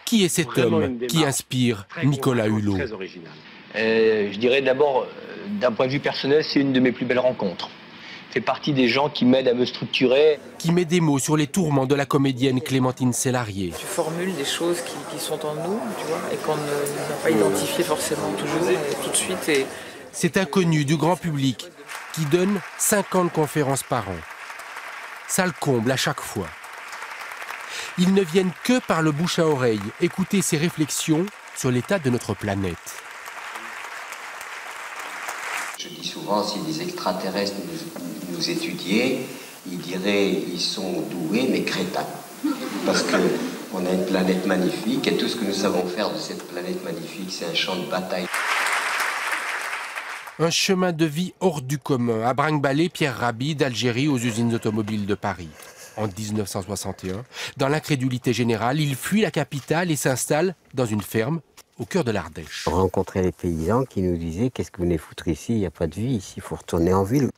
Qui est cet homme qui inspire Nicolas Hulot? Je dirais d'abord, d'un point de vue personnel, c'est une de mes plus belles rencontres. Fait partie des gens qui m'aident à me structurer. Qui met des mots sur les tourments de la comédienne Clémentine Célarié. Tu formules des choses qui sont en nous, tu vois, et qu'on n'a pas identifiées forcément toujours, et tout de suite. Et... C'est inconnu du grand public qui donne 50 conférences par an. Ça le comble à chaque fois. Ils ne viennent que par le bouche à oreille écouter ses réflexions sur l'état de notre planète. Je dis souvent, si les extraterrestres nous étudiaient, ils diraient ils sont doués mais crétins. Parce qu'on a une planète magnifique et tout ce que nous savons faire de cette planète magnifique, c'est un champ de bataille. Un chemin de vie hors du commun, à brinque-ballé Pierre Rabhi d'Algérie aux usines automobiles de Paris. En 1961, dans l'incrédulité générale, il fuit la capitale et s'installe dans une ferme au cœur de l'Ardèche. On rencontrait les paysans qui nous disaient « Qu'est-ce que vous venez foutre ici? Il n'y a pas de vie ici, il faut retourner en ville. »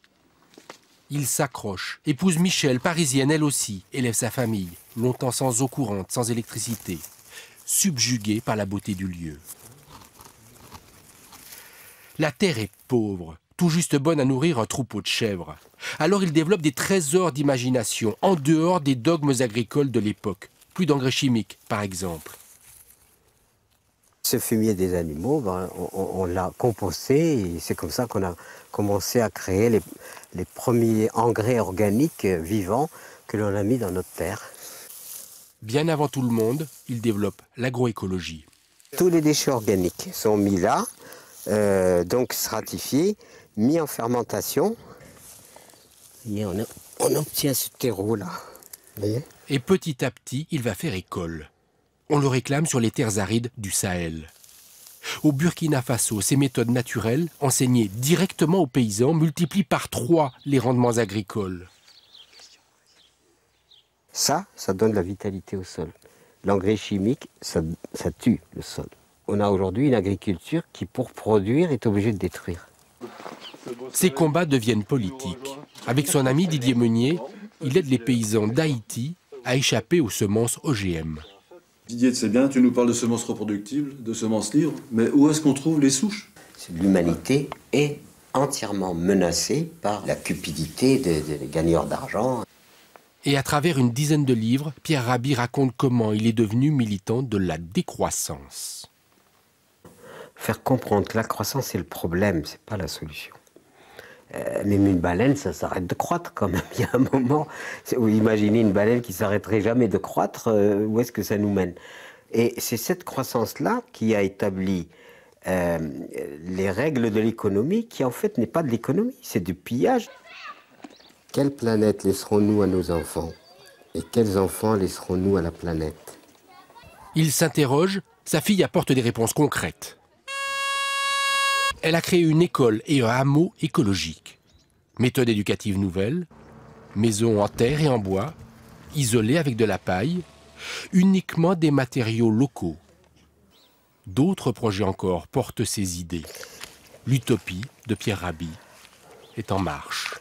Il s'accroche, épouse Michel, parisienne elle aussi, élève sa famille, longtemps sans eau courante, sans électricité, subjugué par la beauté du lieu. La terre est pauvre, tout juste bonne à nourrir un troupeau de chèvres. Alors il développe des trésors d'imagination, en dehors des dogmes agricoles de l'époque. Plus d'engrais chimiques, par exemple. Ce fumier des animaux, on l'a composté et c'est comme ça qu'on a commencé à créer les premiers engrais organiques vivants que l'on a mis dans notre terre. Bien avant tout le monde, il développe l'agroécologie. Tous les déchets organiques sont mis là, donc stratifiés, mis en fermentation. Et on obtient ce terreau-là. Et petit à petit, il va faire école. On le réclame sur les terres arides du Sahel. Au Burkina Faso, ces méthodes naturelles, enseignées directement aux paysans, multiplient par 3 les rendements agricoles. Ça donne la vitalité au sol. L'engrais chimique, ça tue le sol. On a aujourd'hui une agriculture qui, pour produire, est obligée de détruire. Ces combats deviennent politiques. Avec son ami Didier Meunier, il aide les paysans d'Haïti à échapper aux semences OGM. Didier, c'est bien, tu nous parles de semences reproductibles, de semences libres, mais où est-ce qu'on trouve les souches? L'humanité est entièrement menacée par la cupidité des gagneurs d'argent. Et à travers une dizaine de livres, Pierre Rabhi raconte comment il est devenu militant de la décroissance. Faire comprendre que la croissance est le problème, c'est pas la solution. Même une baleine, ça s'arrête de croître quand même. Il y a un moment où imaginez une baleine qui s'arrêterait jamais de croître, où est-ce que ça nous mène? Et c'est cette croissance-là qui a établi les règles de l'économie, qui en fait n'est pas de l'économie, c'est du pillage. Quelle planète laisserons-nous à nos enfants? Et quels enfants laisserons-nous à la planète? Il s'interroge, sa fille apporte des réponses concrètes. Elle a créé une école et un hameau écologique. Méthode éducative nouvelle, maison en terre et en bois, isolée avec de la paille, uniquement des matériaux locaux. D'autres projets encore portent ces idées. L'utopie de Pierre Rabhi est en marche.